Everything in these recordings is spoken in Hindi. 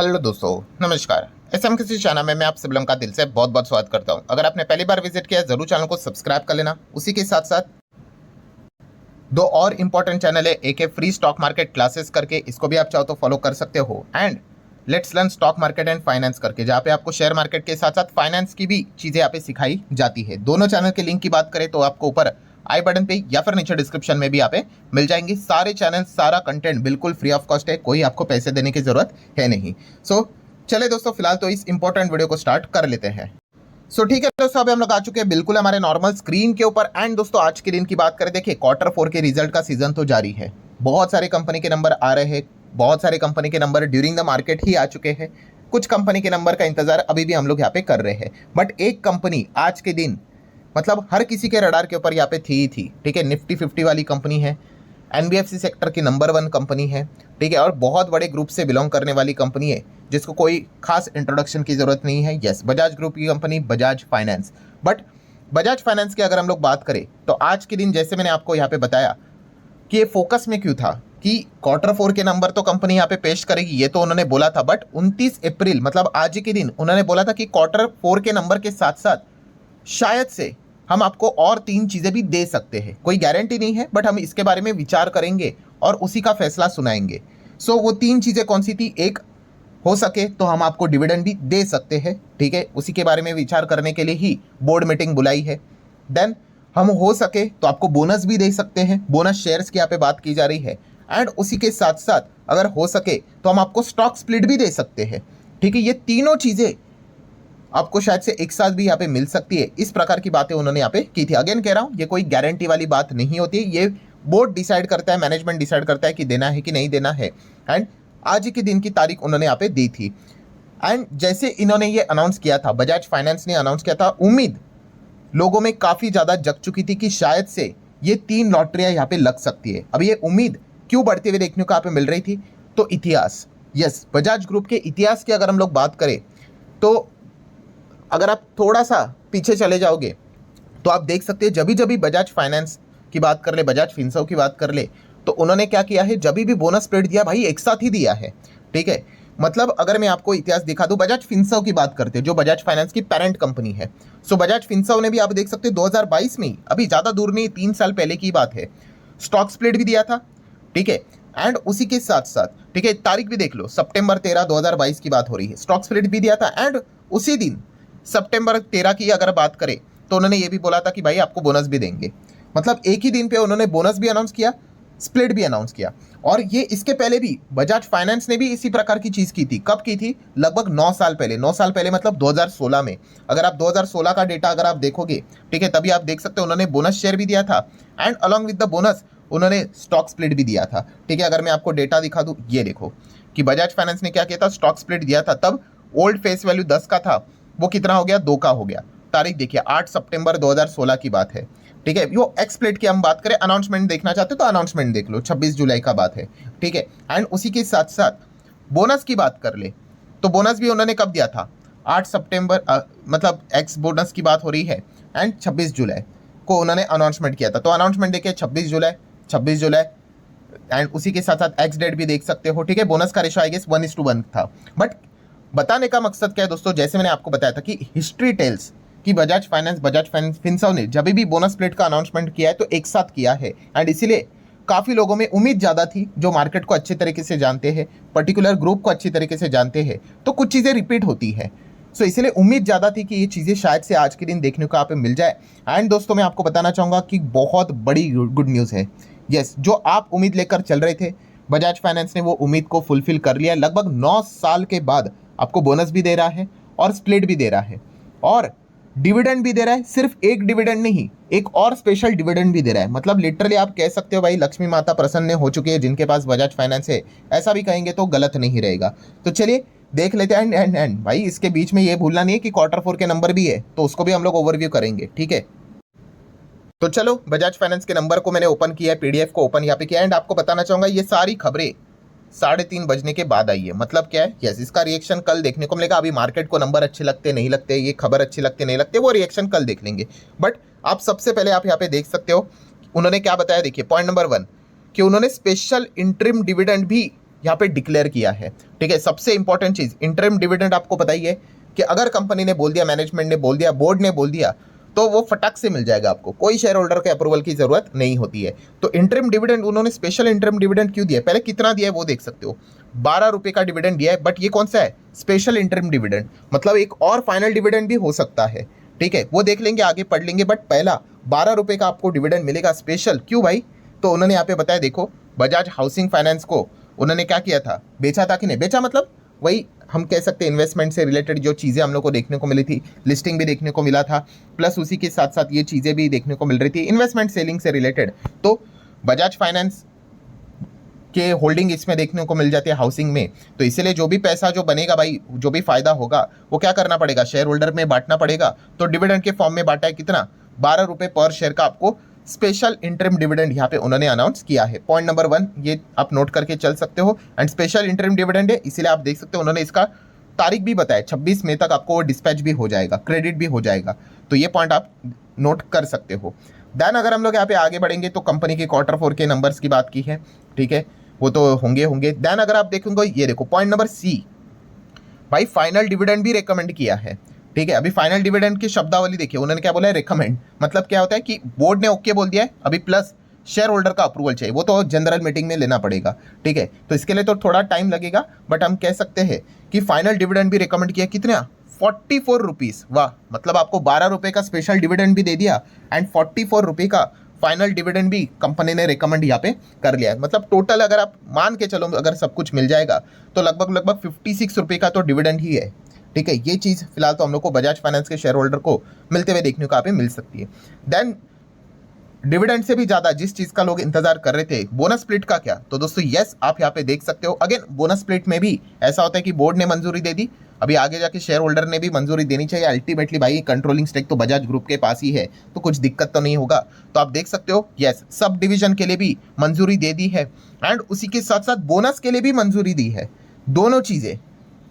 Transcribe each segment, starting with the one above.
हेलो दोस्तों, नमस्कार। एसएम किसी चैनल में मैं आप सभी लोगों का दिल से बहुत बहुत स्वागत करता हूं। अगर आपने पहली बार विजिट किया है जरूर चैनल को सब्सक्राइब कर लेना। उसी के साथ साथ दो और इंपॉर्टेंट चैनल है, एक है फ्री स्टॉक मार्केट क्लासेस करके, इसको भी आप चाहो तो फॉलो कर सकते हो, and let's learn stock market and finance करके, जहाँ पे आपको शेयर मार्केट के साथ साथ फाइनेंस की भी चीज़ें यहाँ पे सिखाई जाती है। दोनों चैनल के लिंक की बात करें तो आपको ऊपर आई बटन पे या फिर नीचे डिस्क्रिप्शन में भी यहाँ पे मिल जाएंगे। सारे चैनल, सारा कंटेंट बिल्कुल फ्री ऑफ कॉस्ट है, कोई आपको पैसे देने की जरूरत है नहीं। चले दोस्तों, फिलहाल तो इस इंपॉर्टेंट वीडियो को स्टार्ट कर लेते हैं। ठीक है दोस्तों, अभी हम लोग आ चुके हैं बिल्कुल हमारे नॉर्मल स्क्रीन के ऊपर। एंड दोस्तों आज के दिन की बात करें, देखिए Q4 के रिजल्ट का सीजन तो जारी है, बहुत सारे कंपनी के नंबर आ रहे हैं, बहुत सारे कंपनी के नंबर ड्यूरिंग द मार्केट ही आ चुके हैं। कुछ कंपनी के नंबर का इंतजार अभी भी हम लोग यहाँ पे कर रहे हैं, बट एक कंपनी आज के दिन मतलब हर किसी के रडार के ऊपर यहाँ पे थी ही थी। ठीक है, निफ्टी 50 वाली कंपनी है, एनबीएफसी सेक्टर की नंबर 1 कंपनी है। ठीक है, और बहुत बड़े ग्रुप से बिलोंग करने वाली कंपनी है जिसको कोई खास इंट्रोडक्शन की जरूरत नहीं है। यस, बजाज ग्रुप की company Bajaj finance. But Bajaj finance की अगर हम लोग बात करें तो आज के दिन जैसे मैंने आपको यहाँ पे बताया कि ये फोकस में क्यों था कि Q4 के नंबर तो कंपनी यहाँ पे पेश करेगी, ये तो उन्होंने बोला था, बट 29 अप्रैल मतलब आज के दिन उन्होंने बोला था कि Q4 के नंबर के साथ साथ शायद से हम आपको और 3 चीज़ें भी दे सकते हैं। कोई गारंटी नहीं है, बट हम इसके बारे में विचार करेंगे और उसी का फैसला सुनाएंगे। वो 3 चीज़ें कौन सी थी? एक, हो सके तो हम आपको डिविडेंड भी दे सकते हैं। ठीक है, उसी के बारे में विचार करने के लिए ही बोर्ड मीटिंग बुलाई है। देन हम हो सके तो आपको बोनस भी दे सकते हैं, बोनस शेयर्स की यहाँ पे बात की जा रही है। एंड उसी के साथ साथ अगर हो सके तो हम आपको स्टॉक स्प्लिट भी दे सकते हैं। ठीक है, ये तीनों चीज़ें आपको शायद से एक साथ भी यहाँ पे मिल सकती है। इस प्रकार की बातें उन्होंने यहाँ पे की थी। अगेन कह रहा हूँ, ये कोई गारंटी वाली बात नहीं होती, ये बोर्ड डिसाइड करता है, मैनेजमेंट डिसाइड करता है कि देना है कि नहीं देना है। एंड आज के दिन की तारीख उन्होंने यहाँ पे दी थी। एंड जैसे इन्होंने ये अनाउंस किया था, बजाज फाइनेंस ने अनाउंस किया था, उम्मीद लोगों में काफ़ी ज़्यादा जग चुकी थी कि शायद से ये 3 लॉटरियाँ यहाँ पे लग सकती है। अब ये उम्मीद क्यों बढ़ते हुए देखने को यहाँ पे मिल रही थी? तो इतिहास, यस, बजाज ग्रुप के इतिहास की अगर हम लोग बात करें तो अगर आप थोड़ा सा पीछे चले जाओगे तो आप देख सकते हैं, जब भी बजाज फाइनेंस की बात कर ले, बजाज फिनसर्व की बात कर ले, तो उन्होंने क्या किया है, जब भी बोनस स्प्लिट दिया भाई एक साथ ही दिया है। ठीक है, मतलब अगर मैं आपको इतिहास दिखा दूं, बजाज फिनसर्व की बात करते हैं जो बजाज फाइनेंस की पेरेंट कंपनी है। बजाज फिनसर्व ने भी आप देख सकते हैं 2022 में ही, अभी ज़्यादा दूर नहीं, 3 साल पहले की बात है, स्टॉक स्प्लिट भी दिया था। ठीक है, एंड उसी के साथ साथ, ठीक है, तारीख भी देख लो, सितंबर 13 2022 की बात हो रही है, स्टॉक स्प्लिट भी दिया था। एंड उसी दिन सितंबर 13 की अगर बात करें तो उन्होंने ये भी बोला था कि भाई आपको बोनस भी देंगे। मतलब एक ही दिन पे उन्होंने बोनस भी अनाउंस किया, स्प्लिट भी अनाउंस किया। और ये इसके पहले भी बजाज फाइनेंस ने भी इसी प्रकार की चीज़ की थी। कब की थी? लगभग 9 साल पहले। 9 साल पहले मतलब 2016 में। अगर आप 2016 का डेटा अगर आप देखोगे, ठीक है, तभी आप देख सकते हो उन्होंने बोनस शेयर भी दिया था, and along with the bonus उन्होंने स्टॉक स्प्लिट भी दिया था। ठीक है, अगर मैं आपको डेटा दिखा दूँ, ये देखो कि बजाज फाइनेंस ने क्या किया था, स्टॉक स्प्लिट दिया था। तब ओल्ड फेस वैल्यू 10 का था, वो कितना हो गया? 2 का हो गया। तारीख देखिए 8 सितंबर 2016 की बात है। ठीक है, वो एक्सप्लेट की हम बात करें, अनाउंसमेंट देखना चाहते हो तो अनाउंसमेंट देख लो, 26 जुलाई का बात है। ठीक है, एंड उसी के साथ साथ बोनस की बात कर ले तो बोनस भी उन्होंने कब दिया था? 8 सितंबर, मतलब एक्स बोनस की बात हो रही है, एंड 26 जुलाई को उन्होंने अनाउंसमेंट किया था। तो अनाउंसमेंट देखिए 26 जुलाई, एंड उसी के साथ साथ एक्स डेट भी देख सकते हो। ठीक है, बोनस का रेशो आई गेस 1:1 था। बट बताने का मकसद क्या है दोस्तों, जैसे मैंने आपको बताया था कि हिस्ट्री टेल्स कि बजाज फाइनेंस फिनसर्व ने जब भी बोनस स्प्लिट का अनाउंसमेंट किया है तो एक साथ किया है। एंड इसीलिए काफ़ी लोगों में उम्मीद ज़्यादा थी, जो मार्केट को अच्छे तरीके से जानते हैं, पर्टिकुलर ग्रुप को अच्छी तरीके से जानते हैं, तो कुछ चीज़ें रिपीट होती है। इसलिए उम्मीद ज़्यादा थी कि ये चीज़ें शायद से आज के दिन देखने को आप मिल जाए। एंड दोस्तों मैं आपको बताना चाहूँगा कि बहुत बड़ी गुड न्यूज़ है। यस, जो आप उम्मीद लेकर चल रहे थे, बजाज फाइनेंस ने वो उम्मीद को फुलफिल कर लिया। लगभग 9 साल के बाद आपको बोनस भी दे रहा है और स्प्लिट भी दे रहा है और डिविडेंड भी दे रहा है। सिर्फ एक डिविडेंड नहीं, एक और स्पेशल डिविडेंड भी दे रहा है। मतलब लिटरली आप कह सकते हो भाई लक्ष्मी माता प्रसन्न हो चुकी है जिनके पास बजाज फाइनेंस है, ऐसा भी कहेंगे तो गलत नहीं रहेगा। तो चलिए देख लेते हैं। एंड भाई इसके बीच में ये भूलना नहीं है कि Q4 के नंबर भी है, तो उसको भी हम लोग ओवरव्यू करेंगे। ठीक है, तो चलो बजाज फाइनेंस के नंबर को मैंने ओपन किया है, पीडीएफ को ओपन यहाँ पे किया। एंड आपको बताना चाहूंगा ये सारी खबरें 3:30 बजने के बाद आई है। मतलब क्या है, यस, इसका रिएक्शन कल देखने को मिलेगा। अभी मार्केट को नंबर अच्छे लगते नहीं लगते, ये खबर अच्छी लगती नहीं लगते, वो रिएक्शन कल देख लेंगे। बट आप सबसे पहले आप यहाँ पे देख सकते हो उन्होंने क्या बताया। देखिए पॉइंट नंबर 1 कि उन्होंने स्पेशल इंटरिम डिविडेंड भी यहाँ पे डिक्लेयर किया है। ठीक है, सबसे इंपॉर्टेंट चीज इंटरिम डिविडेंड आपको पता ही है कि अगर कंपनी ने बोल दिया, मैनेजमेंट ने बोल दिया, बोर्ड ने बोल दिया, तो वो फटाक से मिल जाएगा आपको, कोई शेयर होल्डर के अप्रूवल की जरूरत नहीं होती है। तो इंटरिम डिविडेंड उन्होंने स्पेशल इंटरिम डिविडेंड क्यों दिया, पहले कितना दिया है वो देख सकते हो, 12 रुपए का डिविडेंड दिया है, बट ये कौन सा है, स्पेशल इंटरिम डिविडेंड, मतलब एक और फाइनल डिविडेंड भी हो सकता है। ठीक है, वो देख लेंगे, आगे पढ़ लेंगे, बट पहला 12 रुपए का आपको डिविडेंड मिलेगा स्पेशल। क्यों भाई, तो उन्होंने यहाँ पे बताया, देखो बजाज हाउसिंग फाइनेंस को उन्होंने क्या किया था, बेचा था कि नहीं बेचा, मतलब वही हम कह सकते हैं इन्वेस्टमेंट से रिलेटेड जो चीज़ें हम लोग को देखने को मिली थी, लिस्टिंग भी देखने को मिला था, प्लस उसी के साथ साथ ये चीज़ें भी देखने को मिल रही थी इन्वेस्टमेंट सेलिंग से रिलेटेड। तो बजाज फाइनेंस के होल्डिंग इसमें देखने को मिल जाती है हाउसिंग में, तो इसीलिए जो भी पैसा जो बनेगा भाई, जो भी फायदा होगा वो क्या करना पड़ेगा, शेयर होल्डर में बांटना पड़ेगा। तो डिविडेंड के फॉर्म में बांटा है कितना, 12 रुपए पर शेयर का आपको स्पेशल इंटरिम डिविडेंड यहाँ पे उन्होंने अनाउंस किया है। पॉइंट नंबर 1 ये आप नोट करके चल सकते हो, एंड स्पेशल इंटरिम डिविडेंड है इसीलिए आप देख सकते हो उन्होंने इसका तारीख भी बताया, 26 मई तक आपको डिस्पैच भी हो जाएगा, क्रेडिट भी हो जाएगा, तो ये पॉइंट आप नोट कर सकते हो। देन अगर हम लोग यहाँ पे आगे बढ़ेंगे तो कंपनी के Q4 के नंबर्स की बात की है, ठीक है, वो तो होंगे। देन अगर आप देखेंगे, ये देखो पॉइंट नंबर सी, भाई फाइनल डिविडेंड भी रेकमेंड किया है। ठीक है, अभी फाइनल डिविडेंड की शब्दावली देखिए, उन्होंने क्या बोला है, रेकमेंड, मतलब क्या होता है कि बोर्ड ने ओके बोल दिया है, अभी प्लस शेयर होल्डर का अप्रूवल चाहिए, वो तो जनरल मीटिंग में लेना पड़ेगा। ठीक है, तो इसके लिए तो थोड़ा टाइम लगेगा, बट हम कह सकते हैं कि फाइनल डिविडेंड भी रिकमेंड किया, कितना, 44 रुपीज़। वाह, मतलब आपको 12 रुपये का स्पेशल डिविडेंड भी दे दिया एंड 44 रुपये का फाइनल डिविडेंड भी कंपनी ने रिकमेंड यहाँ पे कर लिया है। मतलब टोटल अगर आप मान के चलो, अगर सब कुछ मिल जाएगा तो लगभग 56 रुपये का तो डिविडेंड ही है। ठीक है, ये चीज़ फिलहाल तो हम लोग को बजाज फाइनेंस के शेयर होल्डर को मिलते हुए देखने को यहाँ पे मिल सकती है। देन डिविडेंड से भी ज़्यादा जिस चीज़ का लोग इंतजार कर रहे थे, बोनस स्प्लिट का क्या, तो दोस्तों यस आप यहाँ पे देख सकते हो, अगेन बोनस स्प्लिट में भी ऐसा होता है कि बोर्ड ने मंजूरी दे दी, अभी आगे जाके शेयर होल्डर ने भी मंजूरी देनी चाहिए, अल्टीमेटली भाई कंट्रोलिंग स्टेक तो बजाज ग्रुप के पास ही है, तो कुछ दिक्कत तो नहीं होगा। तो आप देख सकते हो यस, सब डिवीजन के लिए भी मंजूरी दे दी है एंड उसी के साथ साथ बोनस के लिए भी मंजूरी दी है, दोनों चीज़ें।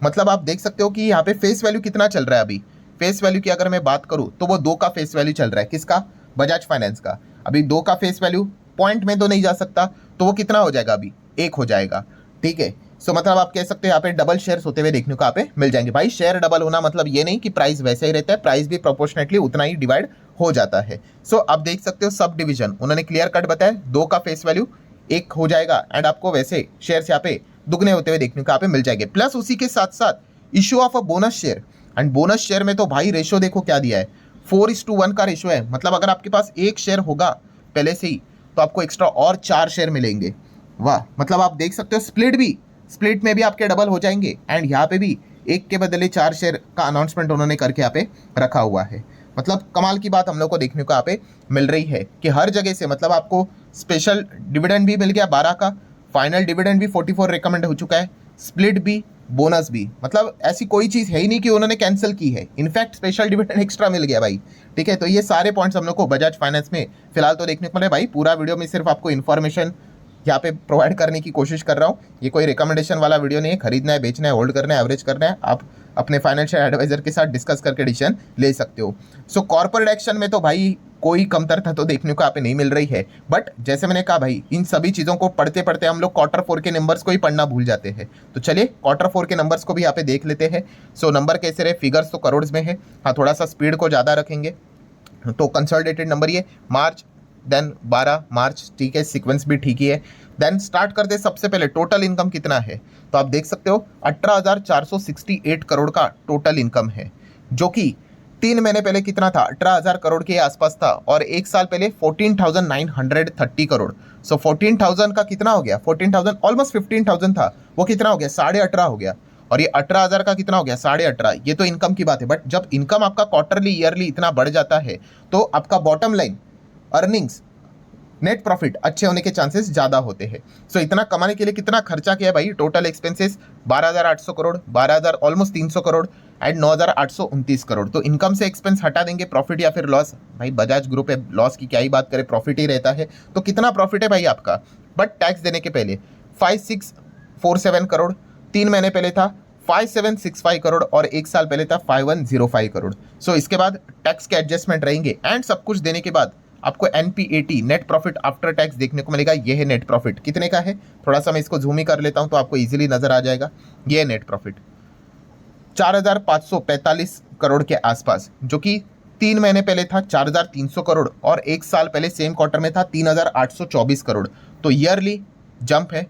मतलब आप देख सकते हो कि यहाँ पे फेस वैल्यू कितना चल रहा है, अभी फेस वैल्यू की अगर मैं बात करूँ तो वो 2 का फेस वैल्यू चल रहा है, किसका, बजाज फाइनेंस का। अभी 2 का फेस वैल्यू पॉइंट में तो नहीं जा सकता, तो वो कितना हो जाएगा, अभी 1 हो जाएगा। ठीक है, सो मतलब आप कह सकते हैं यहाँ पे डबल शेयर्स होते हुए देखने को यहाँ पे मिल जाएंगे। भाई शेयर डबल होना मतलब ये नहीं कि प्राइस वैसे ही रहता है, प्राइस भी प्रोपोर्शनेटली उतना ही डिवाइड हो जाता है। सो आप देख सकते हो सब डिवीजन उन्होंने क्लियर कट बताया, 2 का फेस वैल्यू 1 हो जाएगा एंड आपको वैसे शेयर्स यहाँ पे दुगने होते हुए देखने को यहाँ पे मिल जाएंगे। प्लस उसी के साथ साथ issue of a bonus share, and bonus share में तो भाई रेशो देखो क्या दिया है, 4:1 का रेशो है। मतलब अगर आपके पास 1 शेयर होगा पहले से ही तो आपको एक्स्ट्रा और 4 शेयर मिलेंगे। वाह, मतलब आप देख सकते हो स्प्लिट में भी आपके डबल हो जाएंगे एंड यहाँ पे भी 1 के बदले 4 शेयर का अनाउंसमेंट उन्होंने करके यहाँ पे रखा हुआ है। मतलब कमाल की बात हम लोग को देखने को यहाँ पे मिल रही है कि हर जगह से मतलब आपको स्पेशल डिविडेंड भी मिल गया 12 का, फाइनल डिविडेंड भी 44 रिकमेंड हो चुका है, स्प्लिट भी, बोनस भी, मतलब ऐसी कोई चीज़ है ही नहीं कि उन्होंने कैंसिल की है, इनफैक्ट स्पेशल डिविडेंड एक्स्ट्रा मिल गया भाई। ठीक है, तो ये सारे पॉइंट्स हम लोग को बजाज फाइनेंस में फिलहाल तो देखने को मिले। भाई पूरा वीडियो में सिर्फ आपको इन्फॉर्मेशन यहाँ पे प्रोवाइड करने की कोशिश कर रहा हूँ, ये कोई रिकमेंडेशन वाला वीडियो नहीं है, खरीदना है, बेचना है, होल्ड करना है, एवरेज करना है, आप अपने फाइनेंशियल एडवाइजर के साथ डिस्कस करके डिसीजन ले सकते हो। सो कॉर्पोरेट एक्शन में तो भाई कोई कमतरता तो देखने को यहाँ पे नहीं मिल रही है, बट जैसे मैंने कहा भाई इन सभी चीज़ों को पढ़ते पढ़ते हम लोग Q4 के नंबर्स को ही पढ़ना भूल जाते हैं। तो चलिए Q4 के नंबर्स को भी यहाँ पे देख लेते हैं। सो नंबर कैसे रहे, फिगर्स तो करोड़ में है, हाँ थोड़ा सा स्पीड को ज़्यादा रखेंगे तो कंसोलिडेटेड नंबर ये मार्च, देन 12 मार्च, ठीक है, सीक्वेंस भी ठीक ही है। देन स्टार्ट करते सबसे पहले टोटल इनकम कितना है, तो आप देख सकते हो 18,468 करोड़ का टोटल इनकम है, जो कि 3 महीने पहले कितना था, 18,000 करोड़ के आसपास था, और 1 साल पहले 14,930 करोड़। सो 14,000 का कितना हो गया, 14,000 ऑलमोस्ट 15,000 था, वो कितना हो गया, 18.5 हो गया, और ये 18,000 का कितना हो गया, 18.5। ये तो इनकम की बात है, बट जब इनकम आपका क्वार्टरली ईयरली इतना बढ़ जाता है तो आपका bottom line earnings, net profit अच्छे होने के चांसेस ज़्यादा होते हैं। सो इतना कमाने के लिए कितना खर्चा किया भाई, total expenses 12,800 crore, 12,000 almost 300 crore and 9,829 crore. तो इनकम से एक्सपेंस हटा देंगे, प्रॉफिट या फिर लॉस, भाई बजाज ग्रुप है, लॉस की क्या ही बात करें, प्रॉफिट ही रहता है। तो कितना प्रॉफिट है भाई आपका, बट टैक्स देने के पहले 5,647 करोड़, 3 महीने पहले था 5,765 करोड़, और 1 साल पहले था 5,105 करोड़। सो इसके बाद टैक्स के एडजस्टमेंट रहेंगे एंड सब कुछ देने के बाद आपको NPAT net profit after tax देखने को मिलेगा। ये है नेट प्रॉफिट, कितने का है, थोड़ा सा मैं इसको जूम ही कर लेता हूं तो आपको इजीली नजर आ जाएगा। ये नेट प्रॉफिट 4,545 करोड़ के आसपास, जो कि 3 महीने पहले था 4,300 करोड़ और 1 साल पहले सेम क्वार्टर में था 3,824 करोड़। तो ईयरली जंप है,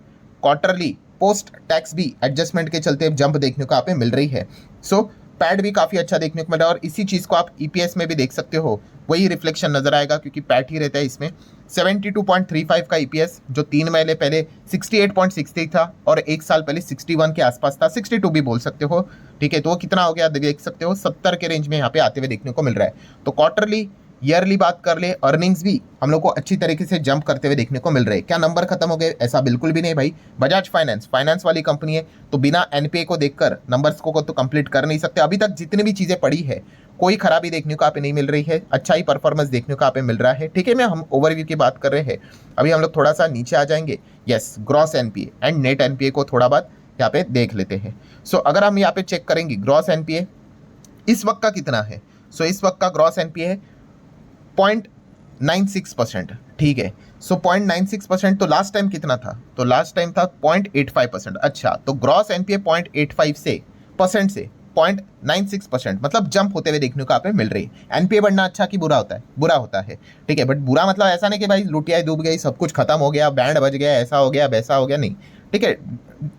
क्वार्टरली पोस्ट टैक्स भी एडजस्टमेंट के चलते जंप देखने को यहाँ पे मिल रही है। सो पैड भी काफ़ी अच्छा देखने को मिल रहा है और इसी चीज़ को आप EPS में भी देख सकते हो, वही रिफ्लेक्शन नजर आएगा क्योंकि पैट ही रहता है इसमें। 72.35 का EPS जो 3 महीने पहले 68.63 था और 1 साल पहले 61 के आसपास था, 62 भी बोल सकते हो, ठीक है। तो वो कितना हो गया देख सकते हो, 70 के रेंज में यहाँ पे आते हुए देखने को मिल रहा है। तो क्वार्टरली ईयरली बात कर ले, अर्निंग्स भी हम लोग को अच्छी तरीके से जंप करते हुए देखने को मिल रहे हैं। क्या नंबर खत्म हो गए, ऐसा बिल्कुल भी नहीं भाई। बजाज फाइनेंस वाली कंपनी है तो बिना NPA को देखकर नंबर्स को तो कंप्लीट कर नहीं सकते। अभी तक जितनी भी चीज़ें पड़ी है कोई खराबी देखने को आप नहीं मिल रही है, अच्छा ही परफॉर्मेंस देखने को आप मिल रहा है, ठीक है। मैं हम ओवरव्यू की बात कर रहे हैं, अभी हम लोग थोड़ा सा नीचे आ जाएंगे। Yes, gross NPA and net NPA को थोड़ा बात यहाँ पे देख लेते हैं। सो अगर हम यहाँ पे चेक करेंगे ग्रॉस NPA इस वक्त का कितना है, सो इस वक्त का ग्रॉस NPA है 0.96%, ठीक है। सो 0.96%, तो लास्ट टाइम कितना था, तो लास्ट टाइम था 0.85%। अच्छा, तो ग्रॉस NPA 0.85 से 0.96%, मतलब जंप होते हुए देखने को आप मिल रही है। NPA बढ़ना अच्छा कि बुरा होता है, बुरा होता है, ठीक है। बट बुरा मतलब ऐसा नहीं कि भाई लुटिया डूब गई, सब कुछ खत्म हो गया, बैंड बज गया, ऐसा हो गया वैसा हो गया, नहीं, ठीक है।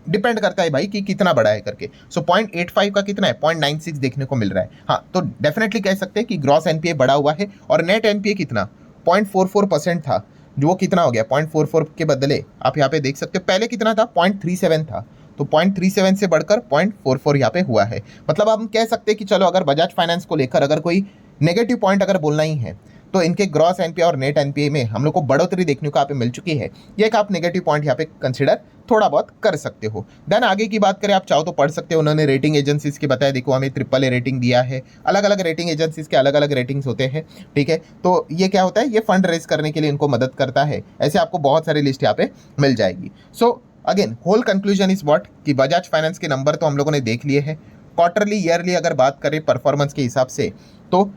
डिपेंड करता है भाई कि कितना बड़ा है करके। सो 0.85 का कितना है, 0.96 देखने को मिल रहा है। हाँ, तो डेफिनेटली कह सकते हैं कि ग्रॉस NPA बढ़ा हुआ है। और नेट NPA कितना, 0.44% था, जो वो कितना हो गया 0.44 के बदले आप यहाँ पे देख सकते हो पहले कितना था, 0.37 था, तो 0.37 से बढ़कर 0.44 यहाँ पे हुआ है। मतलब हम कह सकते हैं कि चलो अगर बजाज फाइनेंस को लेकर अगर कोई नेगेटिव पॉइंट अगर बोलना ही है तो इनके ग्रॉस NPA और नेट NPA में हम लोग को बढ़ोतरी देखने को यहाँ पे मिल चुकी है। ये एक आप नेगेटिव पॉइंट यहाँ पे कंसिडर थोड़ा बहुत कर सकते हो। देन आगे की बात करें, आप चाहो तो पढ़ सकते हो, उन्होंने रेटिंग एजेंसीज की बताया, देखो हमें AAA रेटिंग दिया है, अलग अलग रेटिंग एजेंसीज के अलग अलग रेटिंग्स होते हैं, ठीक है। तो ये क्या होता है, ये फंड रेज करने के लिए इनको मदद करता है। ऐसे आपको बहुत सारी लिस्ट यहाँ पे मिल जाएगी। So again whole conclusion is what कि बजाज फाइनेंस के नंबर तो हम लोगों ने देख लिए हैं। क्वार्टरली ईयरली अगर बात करें परफॉर्मेंस के हिसाब से तो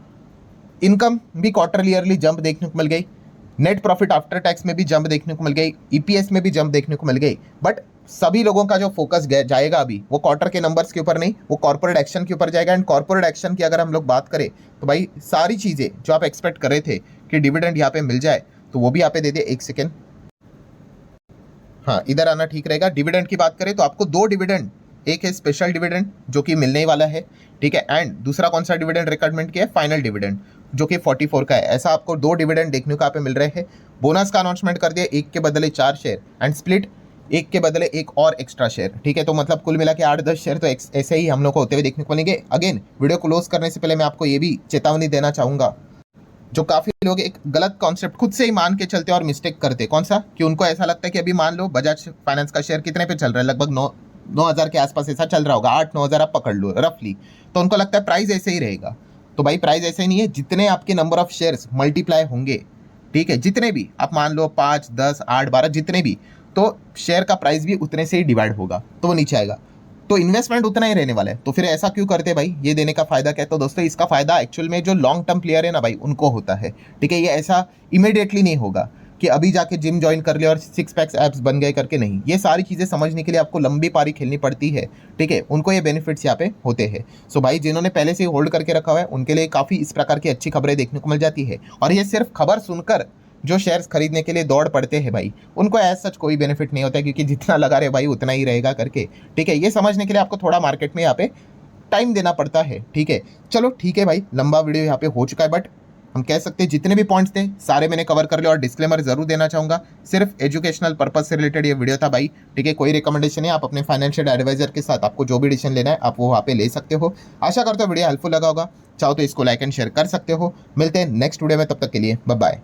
इनकम भी क्वार्टरली ईयरली जंप देखने को मिल गई, नेट प्रॉफिट आफ्टर टैक्स में भी जंप देखने को मिल गई, EPS में भी जंप देखने को मिल गई। बट सभी लोगों का जो फोकस जाएगा अभी वो क्वार्टर के नंबर्स के ऊपर नहीं, वो कॉर्पोरेट एक्शन के ऊपर जाएगा। एंड कॉर्पोरेट एक्शन की अगर हम लोग बात करें तो भाई सारी चीज़ें जो आप एक्सपेक्ट कर रहे थे कि डिविडेंड यहाँ पे मिल जाए तो वो भी यहाँ पे दे दे। एक सेकेंड, हाँ इधर आना ठीक रहेगा। डिविडेंड की बात करें तो आपको 2 डिविडेंड, एक है स्पेशल डिविडेंड जो कि मिलने वाला है, ठीक है, एंड दूसरा कौन सा डिविडेंड रिकमेंड किया है, फाइनल डिविडेंड जो कि 44 का है। ऐसा आपको 2 डिविडेंड देखने को यहाँ पे मिल रहे हैं। बोनस का अनाउंसमेंट कर दिया, 1 के बदले 4 शेयर एंड स्प्लिट 1 के बदले 1 और एक्स्ट्रा शेयर, ठीक है। तो मतलब कुल मिला के 8-10 शेयर तो ऐसे ही हम लोग को होते हुए देखने को मिलेंगे। अगेन वीडियो क्लोज करने से पहले मैं आपको ये भी चेतावनी देना चाहूँगा, जो काफ़ी लोग एक गलत कॉन्सेप्ट खुद से ही मान के चलते और मिस्टेक करते, कौन सा, कि उनको ऐसा लगता है कि अभी मान लो बजाज फाइनेंस का शेयर कितने पे चल रहा है, लगभग 9,000 के आसपास ऐसा चल रहा होगा, 8-9,000 आप पकड़ लो रफली। तो उनको लगता है प्राइस ऐसे ही रहेगा। तो भाई प्राइस ऐसे नहीं है, जितने आपके नंबर ऑफ शेयर्स मल्टीप्लाई होंगे, ठीक है, जितने भी आप मान लो 5, 10, 8, 12 जितने भी, तो शेयर का प्राइस भी उतने से ही डिवाइड होगा, तो वो नीचे आएगा। तो इन्वेस्टमेंट उतना ही रहने वाला है। तो फिर ऐसा क्यों करते भाई, ये देने का फायदा क्या है? तो दोस्तों इसका फायदा एक्चुअल में जो लॉन्ग टर्म प्लेयर है ना भाई उनको होता है, ठीक है। ये ऐसा इमीडिएटली नहीं होगा कि अभी जाके जिम ज्वाइन कर ले और 6 पैक्स एप्स बन गए करके, नहीं। ये सारी चीज़ें समझने के लिए आपको लंबी पारी खेलनी पड़ती है, ठीक है। उनको ये बेनिफिट्स यहाँ पे होते हैं। सो भाई जिन्होंने पहले से होल्ड करके रखा हुआ है उनके लिए काफ़ी इस प्रकार की अच्छी खबरें देखने को मिल जाती है। और ये सिर्फ खबर सुनकर जो शेयर्स खरीदने के लिए दौड़ पड़ते हैं भाई, उनको एज सच कोई बेनिफिट नहीं होता है, क्योंकि जितना लगा रहे भाई उतना ही रहेगा करके, ठीक है। ये समझने के लिए आपको थोड़ा मार्केट में यहाँ पे टाइम देना पड़ता है, ठीक है। चलो ठीक है भाई, लंबा वीडियो यहाँ पे हो चुका है, बट हम कह सकते हैं जितने भी पॉइंट्स थे सारे मैंने कवर कर लिया। और डिस्क्लेमर जरूर देना चाहूँगा, सिर्फ एजुकेशनल पर्पज से रिलेटेड ये वीडियो था भाई, ठीक है। कोई रिकमेंडेशन है, आप अपने फाइनेंशियल एडवाइजर के साथ आपको जो भी डिसीजन लेना है आप वो वहाँ पे ले सकते हो। आशा करते हो वीडियो हेल्पफुल लगा होगा, चाहो तो इसको लाइक एंड शेयर कर सकते हो। मिलते हैं नेक्स्ट वीडियो में, तब तक के लिए बाय बाय।